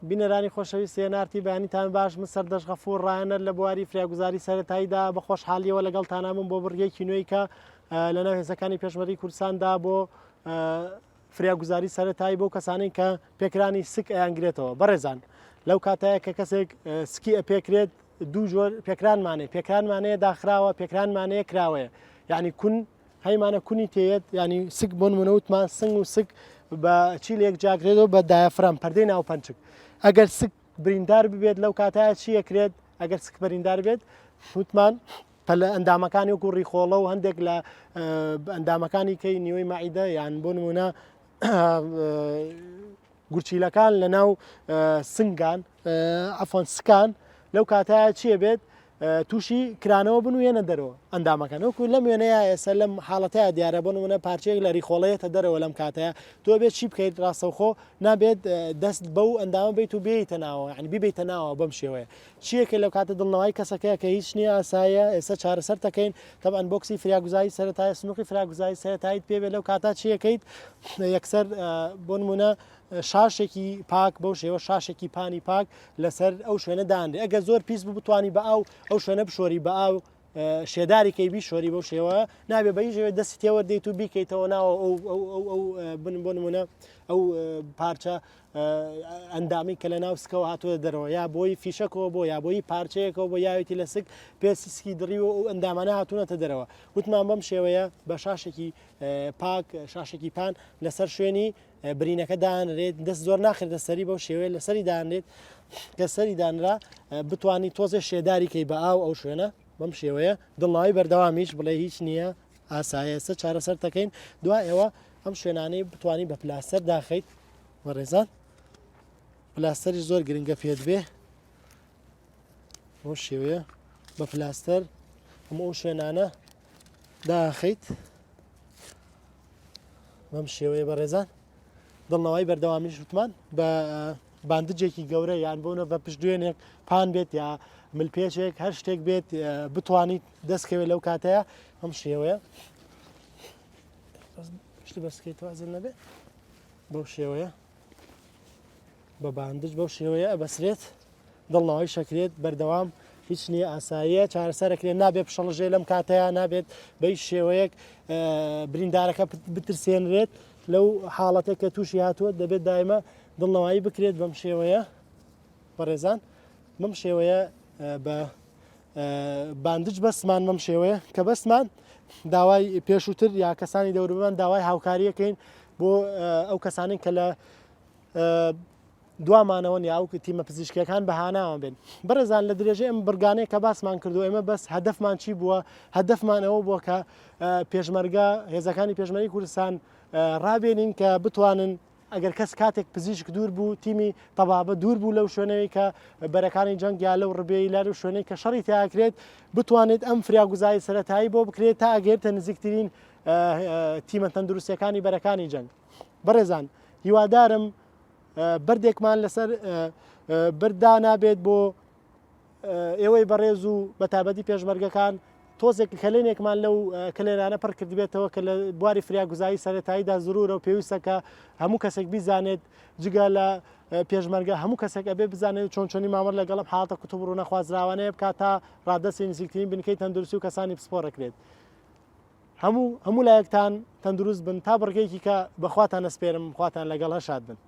بینەرانی خۆشەویست سێنارتی بەیانیتان باش من سەردەش غەفوور ڕایەنەر لە بواری فریاگوزاری سەرەتاییدا بە خۆشحالیەوە لەگەڵتانامم بۆ بڕیەکی نوێی کە لەناو هێزەکانی پێشمەرگی کوردستاندا بۆ فریاگوزاری سەرەتایی بۆ کەسانەی کە پێکرانی سک ئەیانگرێتەوە. بەڕێزان لەو کاتەیە کە کەسێک سکی ئەپێکرێت دوو جۆر پێکرانمانەیە داخراوە پێکرانمانەیە کراوەیە یعنی کون هەیمانە کونی تێت ینی سک بۆ نمونەوتمان سنگ و سک بە چیلێک جاگرێتەوە بە دایەفرام پەردەی ناوپەنچک. ئەگەر سک بریندار ببێت لەو کاتایە چی ئەکرێت ئەگەر سک بریندار بێت وتمان لە ئەندامەکانی وەکو ڕیخۆڵە و هەندێک لە ئەندامەکانی کەی نیوەی مەعیدە یان بۆ نمونە گورچیلەکان لە ناو سنگان ئەفۆن سکان لەو کاتایە چیە بێت تووشی کرانەوە بنوێنە دەرەوە ئەندامەکان وەکو لەم وێنەیە ئێستا لەم حاڵەتەیە دیارە بۆ نمونە پارچەیەک لە ریخۆڵەیەتە دەرەوە لەم کاتەیە تۆ بێت چی بکەیت ڕاستەوخۆ نابێت دەست بەو ئەندامە بیت و بێیتە ناوە یعنی بیبیتە ناوە بەم شێوەیە چیەکە لەو کاتە دڵنەوەی کەسەکەی کە هیچ نییە ئاسایە ئێستا چارەسەر دەکەین تەبەن بۆکسی فریاگوزاری سەرەتایی سنووقی فریاگوزاری سەرەتاییت پێبێت لەو کاتا چیەکەیت یەکسەر بۆ نمونە شاشێکی پاک بەو شێوە شاشێکی پانی پاک لەسەر ئەو شوێنە دانرێ ئەگە زۆر پیس بتوانی بە ئەو شوێنە بشۆری بە ئاو شێداری کەی بیشۆری بەو شێوە نابێ بە هیچ دەستی تێوە دەیت و بیکەیتەوە ناوە بۆ نمونە ئەو پارچە ئەندامی کە لە ناو سکەوە هاتووە دەرەوە یا بۆی فیشەکەەوە بۆ یا بۆی پارچەیەکەوە بۆ یاوێتی لە سک پێسیسکی دڕیوە و ئەندامانە هاتوونەتە دەرەوە وتمان بەم شێوەیە بە شاشێکی پاک شاشێکی پان لەسەر شوێنی برینەکە دانرێت دەست زۆر ناخێتە سەری بەو شێوەیە لەسەری دانرێت کە سەری دانرا بتانی تۆزە شێداری کەی بە ئەو شوێنە بەم شێوەیە دڵناوی بەردەوامیش بڵێ هیچ نییە ئاسایەسە چارەسەر دەکەین دوای ئێوە ئەم شوێنانەی بتانی بە پلاستەر داخیت وەڕێزان پلاستەری زۆر گرنگە پێت بێ بۆ شێوەیە بە پلاستەر هەموو ئەو شوێنانە داخیت بەم شێوەیە بەڕێزان دڵنەوەی بەردەوامیش وتمان بە باندجێکی گەورە یان بۆنە بە پشتگوێنێک پان بێت یا ملپێچێک هەر شتێک بێت بتوانیت دەستکەوێت لەو کاتەیە ئەم شێوەیە شتی بەسکەیت وازن نەبێت بەو شێوەیە بە باندج بەو شێوەیە ئەبەسرێت دڵنەوەی شەکرێت بەردەوام هیچ نییە ئاساییە چارەسەرەکرێت نابێت پشەڵژێ لەم کاتەیە نابێت بەی شێوەیەک بریندارەکە بترسێنرێت لەو حاڵەتێک کە تووشی هاتووە دەبێت دایمە دڵنەوەی بکرێت بەم شێوەیە بەڕێزان بەم شێوەیە بە باندج بەسمان بەم شێوەیە کە بەسمان داوای پێشووتر یا کەسانی دەوروبمان داوای هاوکاریەکەین بۆ ئەو کەسانی کە لە دوامانەوە یاوکە تیمە پزیشکیەکان بەهاناوە بێن بەڕێزان لە درێژەی ئەم بڕگانەیە کە باسمان کردو ئێمە بەس هەدەفمان چی بووە هەدەفمان ئەوە بووە کە پێشمەرگە هێزەکانی پێشمەرگی کوردستان ڕابێنین کە بتوانن ئەگەر کەس کاتێک پزیشک دوور بوو تیمی تەبابە دوور بوو لەو شوێنەوەی کە بەرەکانی جەنگ یا لەو ڕبێی لەر شوێنەی کە شەڕی تیاکرێت بتوانێت ئەم فریاگوزاری سەرەتایی بۆ بکرێت تا ئەگەێتە نزیکترین تیمە تەندروستیەکانی بەرەکانی جەنگ بەڕێزان هیوادارم بەردێکمان لەسەر بەردا نابێت بۆ ئێوەی بەڕێز و بەتابەتی پێشمەرگەکان تۆزێک کەلێنێکمان لەو کلێنانە پڕ کردبێتەوە کە لە بواری فریاگوزاری سەرەتاییدا زرورە و پێویستەکە هەموو کەسێک بیزانێت جگە لە پێشمەرگە هەموو کەسێک ئەبێ بزانێت چۆنچۆنی مامەڕ لەگەڵم حاڵەتە کوتوب ڕوونە خوازراوانەیە بکات تا ڕادەستی نزیکترین بنکەی تەندروستی و کەسانی پسپۆڕەکرێت هەموو لایەکتان تەندروست بن تا بڕگەیەکی کە بەخواتان ئەسپێرم خواتان لەگەڵ هەشاد بن.